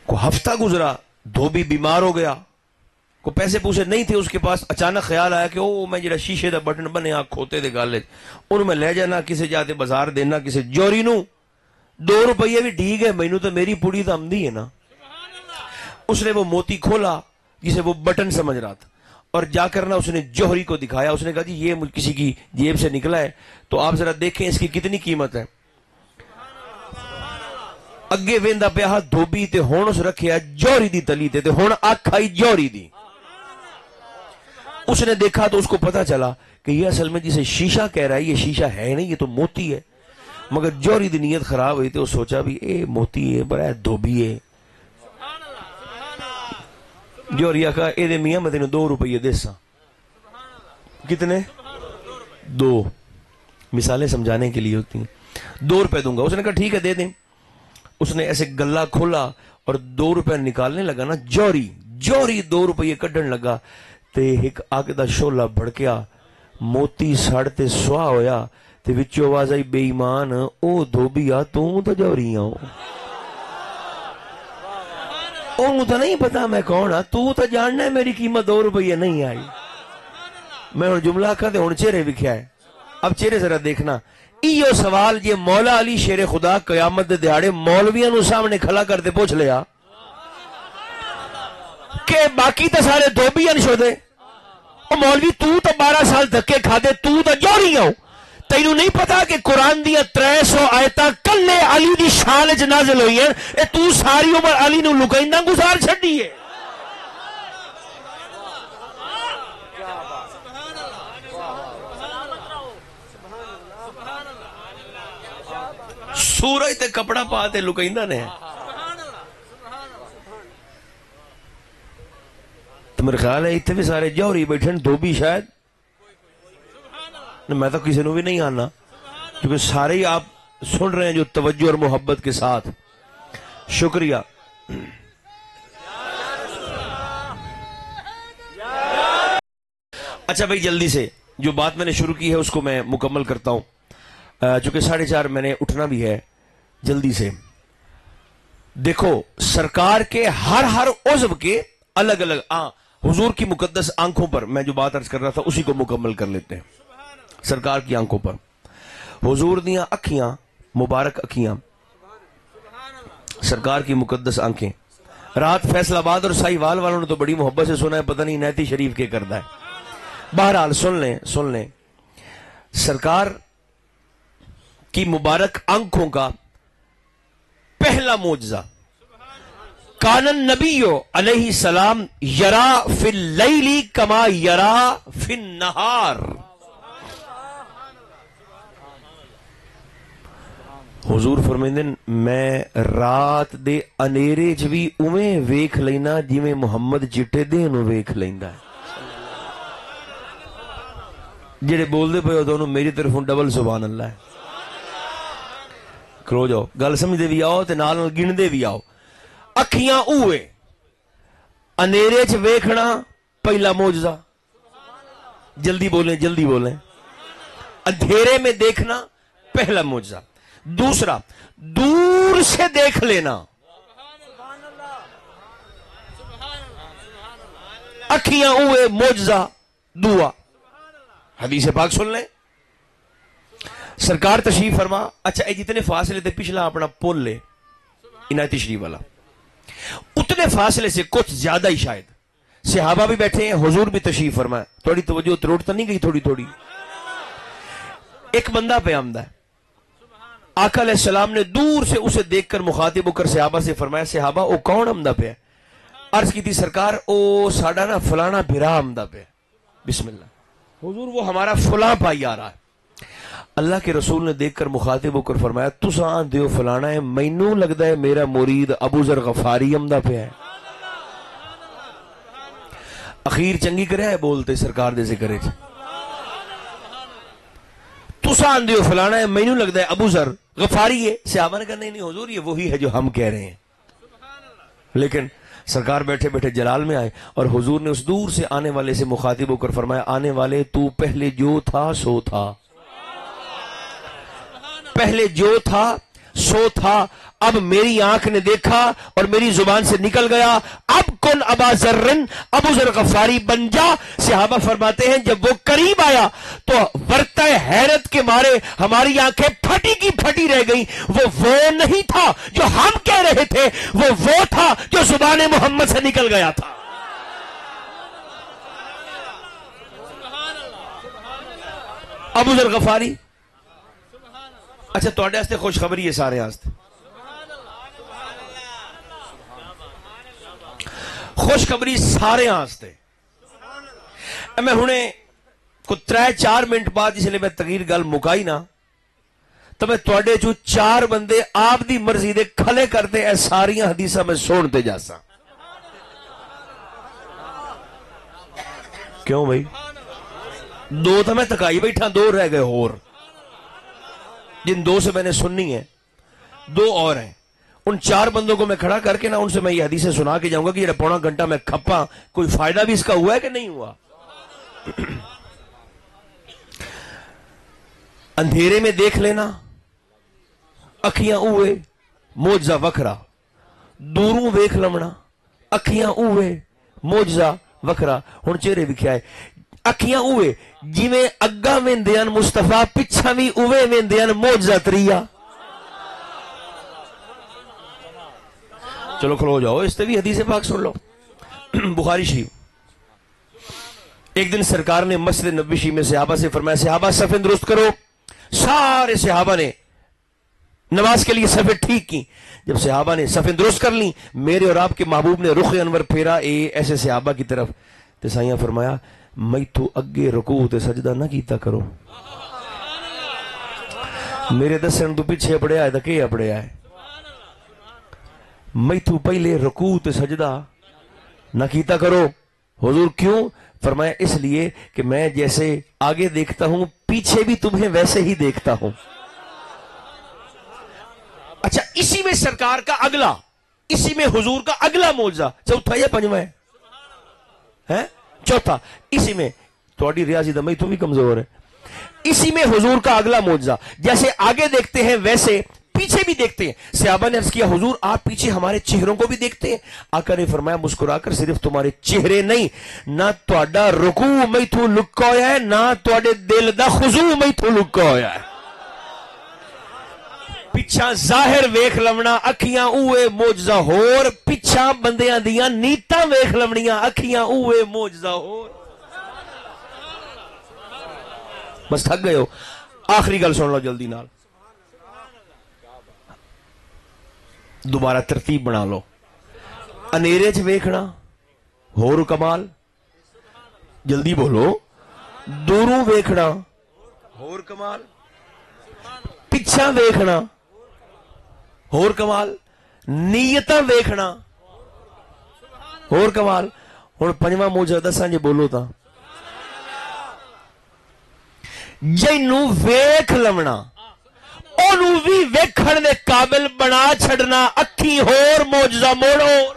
S1: کو ہفتہ گزرا دھوبی بیمار ہو گیا کو پیسے پوسے نہیں تھے اس کے پاس اچانک خیال آیا کہ او میں جڑا شیشے دا بٹن بنے آ کھوتے دے گل ان میں لے جانا کسے جاتے بازار دینا کسے جوری نو 2 روپیے بھی ٹھیک ہے مینوں تو میری پوڑی تو آمدی ہے نا اس نے وہ موتی کھولا جسے وہ بٹن سمجھ رہا تھا اور جا کر نا اس نے جوہری کو دکھایا اس نے کہا جی یہ کسی کی جیب سے نکلا ہے تو آپ ذرا دیکھیں اس کی کتنی قیمت ہے اگے ویندا پیا دھوبی تے ہن اس رکھیا جوہری دی تلی تے ہن اکھ آئی جوہری دی اس نے دیکھا تو اس کو پتا چلا کہ یہ اصل میں جسے شیشہ کہہ رہا ہے یہ شیشہ ہے نہیں یہ تو موتی ہے مگر جوہری دی نیت خراب ہوئی تو وہ سوچا بھی اے موتی ہے بڑا دھوبی ہے جوہری آکھا اے دے میاں میں تینوں 2 روپیے دیسا کتنے 2 مثالیں سمجھانے کے لیے ہوتی ہیں 2 روپے دوں گا اس نے کہا ٹھیک ہے دے دیں اس نے ایسے گلہ کھولا اور 2 روپے نکالنے لگا نا جوہری 2 روپے کڈن لگا تے ایک آگ دا شولہ بھڑکیا موتی سڑ تے سوا ہویا تے وچوں آواز آئی بے ایمان او دھوبیا توں تو جوہری آؤ انہوں تو نہیں پتا میں کون ہاں تو جاننا ہے میری قیمت 2 روپے نہیں آئی میں ہن جملہ کہتے ہن چہرے وکھیا ہے اب چہرے ذرا دیکھنا ایو سوال یہ مولا علی شیر خدا قیامت دے دیہاڑے مولویاں نو سامنے کھلا کرتے پوچھ لیا کہ باقی تو سارے دھوبیاں چھوڑ دے او مولوی تو 12 سال دھکے کھا دے تو جوہری ہو تینوں نہیں پتا کہ قرآن دیا 300 آیتاں کلے علی دی شان وچ نازل ہوئی ہیں اے تو ساری عمر علی نو لکائندہ گزار چھڈی ہے سورج تے کپڑا پاتے لکائندہ نے تو میرے خیال ہے اتنے بھی سارے جوہری بیٹھن دھوبی شاید میں تو کسی نے بھی نہیں آنا کیونکہ سارے ہی آپ سن رہے ہیں جو توجہ اور محبت کے ساتھ شکریہ اچھا بھائی جلدی سے جو بات میں نے شروع کی ہے اس کو میں مکمل کرتا ہوں چونکہ 4:30 میں نے اٹھنا بھی ہے جلدی سے دیکھو سرکار کے ہر عضو کے الگ الگ حضور کی مقدس آنکھوں پر میں جو بات عرض کر رہا تھا اسی کو مکمل کر لیتے ہیں سرکار کی آنکھوں پر حضور دیاں اکھیاں مبارک اکھیاں سرکار کی مقدس آنکھیں رات فیصل آباد اور ساہیوال والوں نے تو بڑی محبت سے سنا ہے پتہ نہیں نیتی شریف کے کرتا ہے بہرحال سن لیں سرکار کی مبارک آنکھوں کا پہلا معجزہ کان النبی علیہ السلام یرا فی اللیل کما یرا فی النہار حضور فرمیندے میں رات دے انیرے چ بھی اویں ویکھ لینا جویں محمد چٹے دے نو ویکھ لیندا ہے جڑے بول دے پے ہو میری طرفوں ڈبل سبحان اللہ ہے کھلو جاؤ گل سمجھدے بھی آؤ تے نال نال گندے بھی آؤ اکھیاں اوے انیرے چ ویکھنا پہلا معجزہ جلدی بولیں اندھیرے میں دیکھنا پہلا معجزہ دوسرا دور سے دیکھ لینا اکھیاں ہوئے معجزہ دعا حدیث پاک سن لیں سرکار تشریف فرما اچھا اے جتنے فاصلے تے پچھلا اپنا پول لے عنایتی شریف والا اتنے فاصلے سے کچھ زیادہ ہی شاید صحابہ بھی بیٹھے ہیں حضور بھی تشریف فرمائے تھوڑی توجہ تروڑ تو نہیں گئی تھوڑی ایک بندہ پہ آمدہ ہے آقا علیہ السلام نے دور سے اسے دیکھ کر مخاطب ہو کر صحابہ سے فرمایا صحابہ وہ کون آمدہ پہ ہے عرض کی تھی سرکار او ساڈا نا فلانا بھرا آمدا پہ بسم اللہ حضور وہ ہمارا فلاں بھائی آ رہا ہے. اللہ کے رسول نے دیکھ کر مخاطب ہو کر فرمایا تساں دیو فلانا ہے مینوں لگدا ہے میرا مرید ابو ذر غفاری آمدا پہ ہے. اخیر چنگی کرے ہے بولتے سرکار دے ذکر وچ تساں دیو فلانا ہے مینوں لگدا ہے ابو ذر غفاری ہے. صحابہ نے کہا نہیں حضور یہ وہی ہے جو ہم کہہ رہے ہیں. لیکن سرکار بیٹھے بیٹھے جلال میں آئے اور حضور نے اس دور سے آنے والے سے مخاطب ہو کر فرمایا آنے والے تو پہلے جو تھا سو تھا, پہلے جو تھا سو تھا, اب میری آنکھ نے دیکھا اور میری زبان سے نکل گیا, اب کن ابا ذرن ابو ذر غفاری بن جا. صحابہ فرماتے ہیں جب وہ قریب آیا تو ورطہ حیرت کے مارے ہماری آنکھیں پھٹی کی پھٹی رہ گئیں. وہ نہیں تھا جو ہم کہہ رہے تھے, وہ تھا جو زبان محمد سے نکل گیا تھا. ابو ذر غفاری. اچھا تواڈے واسطے خوشخبری ہے سارے واسطے, خوشخبری سارے واسطے. میں ہنے کو 3-4 منٹ بعد جس لئے میں تغیر گل مکائی نا تو میں تواڈے چوں 4 بندے آپ دی مرضی دے کھلے کرتے اے ساریاں حدیثاں میں سنتے جاسا. کیوں بھائی 2 تو میں تکائی بیٹھا, 2 رہ گئے اور جن 2 سے میں نے سننی ہے 2 اور ہیں. ان 4 بندوں کو میں کھڑا کر کے نا ان سے میں یہ حدیثیں سنا کے جاؤں گا کہ یہ پونا گھنٹہ میں کھپا کوئی فائدہ بھی اس کا ہوا ہے کہ نہیں ہوا. اندھیرے میں دیکھ لینا اکھیاں اوے موجزہ وکھرا, دوروں ویکھ لمنا اکھیاں اوے موجزہ وکھرا. ہن چہرے وکھیا ہے اکھیاں اوے جویں اگا ویندیاں مصطفیٰ پچھا بھی اوے ویندیاں موجزہ تریا. چلو کھلو جاؤ اس تے بھی حدیث پاک سن لو. بخاری شریف. ایک دن سرکار نے مسجد نبوی شریف میں صحابہ سے فرمایا صحابہ صفیں درست کرو. سارے صحابہ نے نماز کے لیے صفیں ٹھیک کی. جب صحابہ نے صفیں درست کر لیں میرے اور آپ کے محبوب نے رخ انور پھیرا ایسے صحابہ کی طرف تے سائیاں فرمایا میتھو اگے رکوع تے سجدہ نہ کیتا کرو. میرے دسن تو پیچھے پڑیا ہے تکے پڑیا ہے. میتھو پہلے رکوع تے سجدہ نہ کیتا کرو. حضور کیوں؟ فرمایا اس لیے کہ میں جیسے آگے دیکھتا ہوں پیچھے بھی تمہیں ویسے ہی دیکھتا ہوں. اچھا اسی میں سرکار کا اگلا, اسی میں حضور کا اگلا معجزہ چوتھا یا پنجواں ہے چوتھا, اسی میں تھوڑی ریاضی دمئی تو بھی کمزور ہے. اسی میں حضور کا اگلا معجزہ جیسے آگے دیکھتے ہیں ویسے پیچھے بھی دیکھتے ہیں. صحابہ نے عرض کیا حضور آپ پیچھے ہمارے چہروں کو بھی دیکھتے ہیں؟ آقا نے فرمایا مسکرا کر صرف تمہارے چہرے نہیں نہ تواڈا رکوع میتھوں لکا ہویا ہے نہ تواڈے دل دا خضوع میتھوں لکا ہویا ہے. پچھا ظاہر ویکھ لونا اکھیاں اوے معجزہ ہور, پچھا بندیاں دیاں نیتاں ویکھ لونیاں اکھیاں اوے معجزہ ہور. بس تھک گئے ہو. آخری گل سن لو جلدی نال, دوبارہ ترتیب بنا لو. انیرے چ ویکھنا ہور کمال, جلدی بولو. دوروں ویکھنا ہور کمال, پچھا ویکھنا ہور کمال, نیتاں ویکھنا ہور کمال. ہن پنجواں معجزہ دساں جے بولو تا جینوں ویکھ لونا اونوں بھی ویکھن دے قابل بنا چھڑنا اکھی ہور معجزہ موڑ ہور.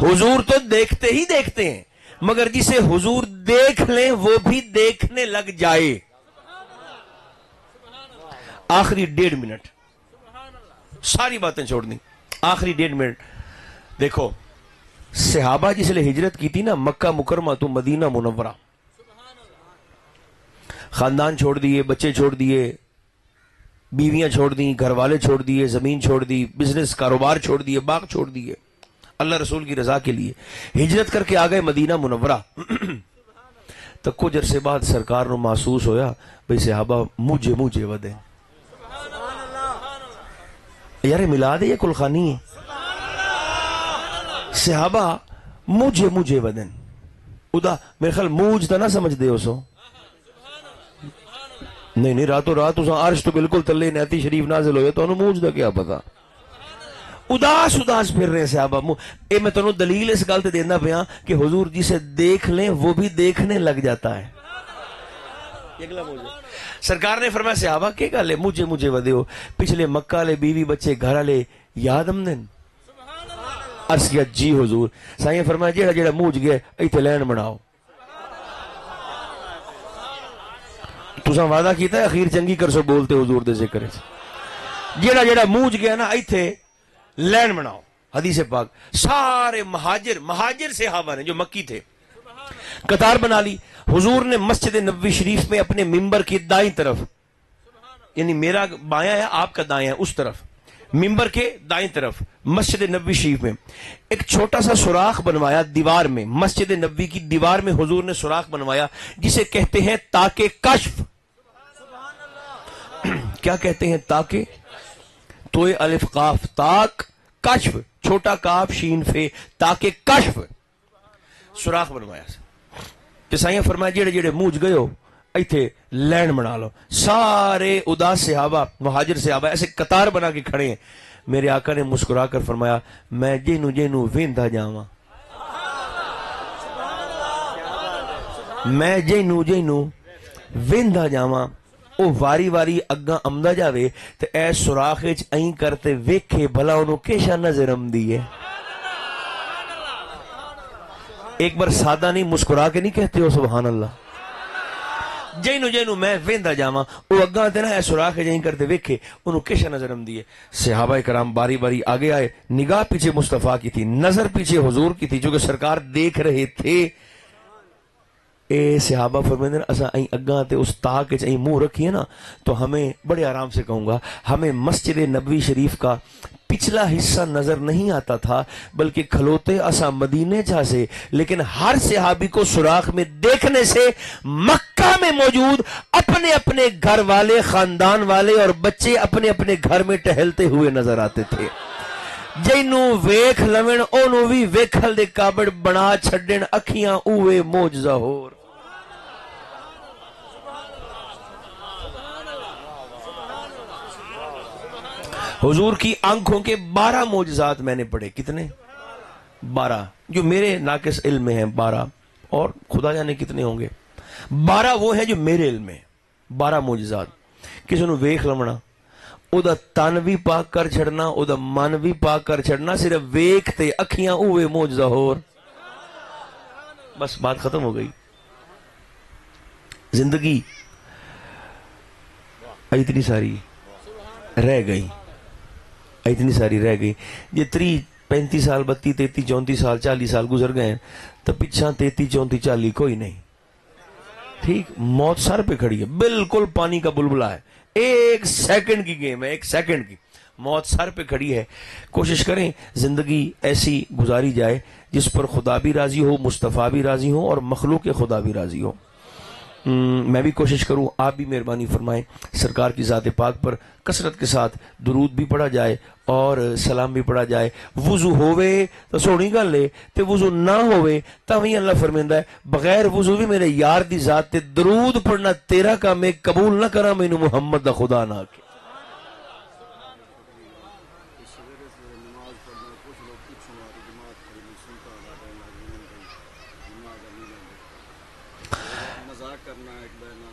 S1: حضور تو دیکھتے ہی دیکھتے ہیں مگر جسے حضور دیکھ لیں وہ بھی دیکھنے لگ جائے. آخری 1.5 منٹ ساری باتیں چھوڑ دیں, آخری 1.5 منٹ دیکھو. صحابہ جس لئے ہجرت کی تھی نا مکہ مکرمہ تو مدینہ منورہ, خاندان چھوڑ دیے, بچے چھوڑ دیے, بیویاں چھوڑ دیں, گھر والے چھوڑ دیے, زمین چھوڑ دی, بزنس کاروبار چھوڑ دیے, باغ چھوڑ دیے اللہ رسول کی رضا کے لیے ہجرت کر کے آ گئے مدینہ منورہ. تو کچھ عرصے بعد سرکار نو محسوس ہویا بھئی صحابہ مجھے ودے. یار میلاد ہے یا کلخانی ہے؟ صحابہ مجھے ودن ادا میرے خیال موج تا نہ سمجھ دے اسو نہیں راتوں رات اساں عرش تو بالکل تلے نیتی شریف نازل ہوئے تو انہوں موج دا کیا پتا اداس پھر رہے صحابہ اے میں تنہوں دلیل اس گل تے دینا پیا کہ حضور جسے دیکھ لیں وہ بھی دیکھنے لگ جاتا ہے. سرکار نے فرمایا صحابہ کے گل ہے مجھے ودے ہو پچھلے مکہ لے بیوی بچے گھر والے یاد آمدن؟ عرض کیا جی حضور. سائیں فرمایا جیڑا موج گیا ایتھے لین بناؤ. تساں وعدہ کیتا ہے اخیر چنگی کر سو بولتے حضور دے ذکر جیڑا موج گیا نا ایتھے لین بناؤ. حدیث پاک سارے مہاجر صحابہ نے جو مکی تھے قطار بنا لی. حضور نے مسجد نبوی شریف میں اپنے ممبر کی دائیں طرف یعنی میرا بایاں ہے آپ کا دائیں ہے اس طرف ممبر کے دائیں طرف مسجد نبوی شریف میں ایک چھوٹا سا سوراخ بنوایا دیوار میں. مسجد نبوی کی دیوار میں حضور نے سوراخ بنوایا جسے کہتے ہیں تاکہ کشف. کیا کہتے ہیں؟ تاکہ توئے الف قاف تاک کشف چھوٹا کاف شین فے تاکہ کشف سوراخ بنوایا. سائیں فرمایا جڑے موج گئے ہو ایتھے لین بنا لو. سارے اداس صحابہ مہاجر صحابہ ایسے قطار بنا کے کھڑے ہیں. میرے آقا نے مسکرا کر فرمایا میں جینو ویندا جاواں میں جینو ویندا جاواں او واری اگاں آمدا جاوے تے اے سوراخ وچ این کرتے ویکھے بھلا اونوں کیشا نظر آمدی ہے. ایک بار سادہ نہیں مسکرا کے نہیں کہتے ہو سبحان اللہ. جینو میں ویندا جاواں او اگاں تے نا اے سوراخ جہیں کرتے ویکھے اونوں کیشا نظر آمدی ہے. صحابہ کرام باری آگے آئے. نگاہ پیچھے مصطفیٰ کی تھی نظر پیچھے حضور کی تھی جو کہ سرکار دیکھ رہے تھے. اے صحابہ فرمائیں اساں این اگاں تے اس تاک وچ این منہ رکھیے نا تو ہمیں بڑے آرام سے کہوں گا ہمیں مسجد نبوی شریف کا پچھلا حصہ نظر نہیں آتا تھا بلکہ کھلوتے اساں مدینے جا سے. لیکن ہر صحابی کو سوراخ میں دیکھنے سے مکہ میں موجود اپنے اپنے گھر والے خاندان والے اور بچے اپنے گھر میں ٹہلتے ہوئے نظر آتے تھے. جینوں ویکھ لوین اونوں وی ویکھل دے کابڑ بنا چھڈن اکھیاں اوے معجزہ ہور. حضور کی آنکھوں کے 12 معجزات میں نے پڑھے. کتنے؟ 12 جو میرے ناقص علم میں ہیں 12 اور خدا جانے کتنے ہوں گے. 12 وہ ہیں جو میرے علم میں 12 معجزات. کسی نے ویکھ لمنا او دا تن بھی پاک کر چھڑنا او دا من بھی پاک کر چھڑنا صرف ویکھتے اکھیاں اوے معجزہ ہور. بس بات ختم ہو گئی. زندگی اتنی ساری رہ گئی یہ 35 سال 32 33 34 سال 40 سال گزر گئے ہیں تو پچھا 33 34 40 کوئی نہیں. ٹھیک موت سر پہ کھڑی ہے بالکل پانی کا بلبلہ ہے. 1 سیکنڈ کی گیم ہے 1 سیکنڈ کی موت سر پہ کھڑی ہے. کوشش کریں زندگی ایسی گزاری جائے جس پر خدا بھی راضی ہو مصطفیٰ بھی راضی ہو اور مخلوق خدا بھی راضی ہو. میں بھی کوشش کروں آپ بھی مہربانی فرمائیں سرکار کی ذات پاک پر کثرت کے ساتھ درود بھی پڑھا جائے اور سلام بھی پڑھا جائے. وضو ہوئے تو سونی گل ہے تے وضو نہ ہوئے تو وہی اللہ فرمیندہ ہے بغیر وضو بھی میرے یار دی ذات تے درود پڑھنا تیرا کام میں قبول نہ کرا مینوں محمد دا خدا نہ کہ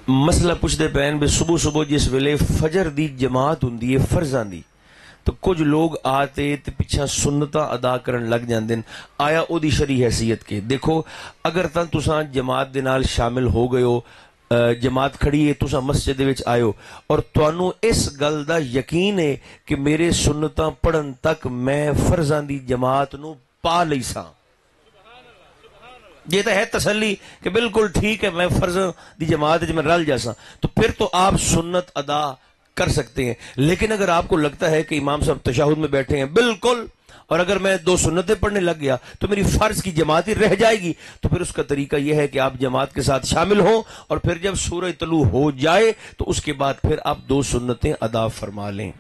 S1: مسئلہ پوچھتے پہن بے صبح جس ویلے فجر دی جماعت ہوندی ہے فرضاں دی تو کچھ لوگ آتے تے پیچھا سنتاں ادا کرن لگ جاندے. آیا او دی شرعی حیثیت کے دیکھو اگر تاں تساں جماعت دے نال شامل ہو گئے ہو جماعت کھڑی ہے تساں مسجد دے وچ آئے ہو اور تانوں اس گل دا یقین ہے کہ میرے سنتاں پڑھن تک میں فرضاں دی جماعت نو پا لیساں یہ تو ہے تسلی کہ بالکل ٹھیک ہے میں فرض دی جماعت میں رل جیسا تو پھر تو آپ سنت ادا کر سکتے ہیں. لیکن اگر آپ کو لگتا ہے کہ امام صاحب تشہد میں بیٹھے ہیں بالکل اور اگر میں 2 سنتیں پڑھنے لگ گیا تو میری فرض کی جماعت ہی رہ جائے گی تو پھر اس کا طریقہ یہ ہے کہ آپ جماعت کے ساتھ شامل ہوں اور پھر جب سورج طلوع ہو جائے تو اس کے بعد پھر آپ 2 سنتیں ادا فرما لیں.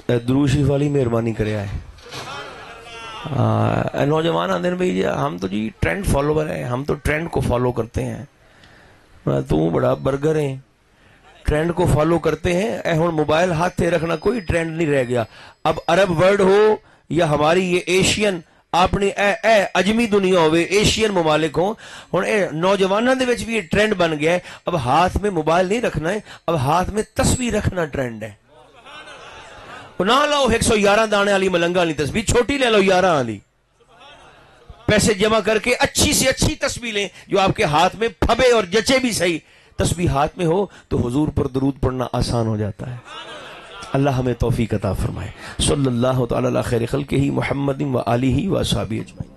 S1: درود شریف والی مہربانی کرے آئے. نوجوان آتے ہیں بھائی ہم تو جی ٹرینڈ فالوور ہیں, ہم تو ٹرینڈ کو فالو کرتے ہیں. تو بڑا برگر ہے, ٹرینڈ کو فالو کرتے ہیں. اے ہن موبائل ہاتھ سے رکھنا کوئی ٹرینڈ نہیں رہ گیا. اب عرب ورلڈ ہو یا ہماری یہ ایشین اپنی اے اجمی دنیا ہوئے, ایشین ممالک ہوں, ہن اے نوجوانوں دے وچ بھی یہ ٹرینڈ بن گیا ہے. اب ہاتھ میں موبائل نہیں رکھنا ہے, اب ہاتھ میں تسبیح رکھنا ٹرینڈ ہے. نہ لاؤ 111 دانے والی ملنگا والی تسبیح, چھوٹی لے لو 11 والی. پیسے جمع کر کے اچھی سے اچھی تسبیح لیں جو آپ کے ہاتھ میں پھبے اور جچے بھی صحیح. تسبیح ہاتھ میں ہو تو حضور پر درود پڑھنا آسان ہو جاتا ہے. اللہ ہمیں توفیق عطا فرمائے. صلی اللہ تعالی علی خیر خلقہ محمد و آلہ و اصحابہ اجمعین.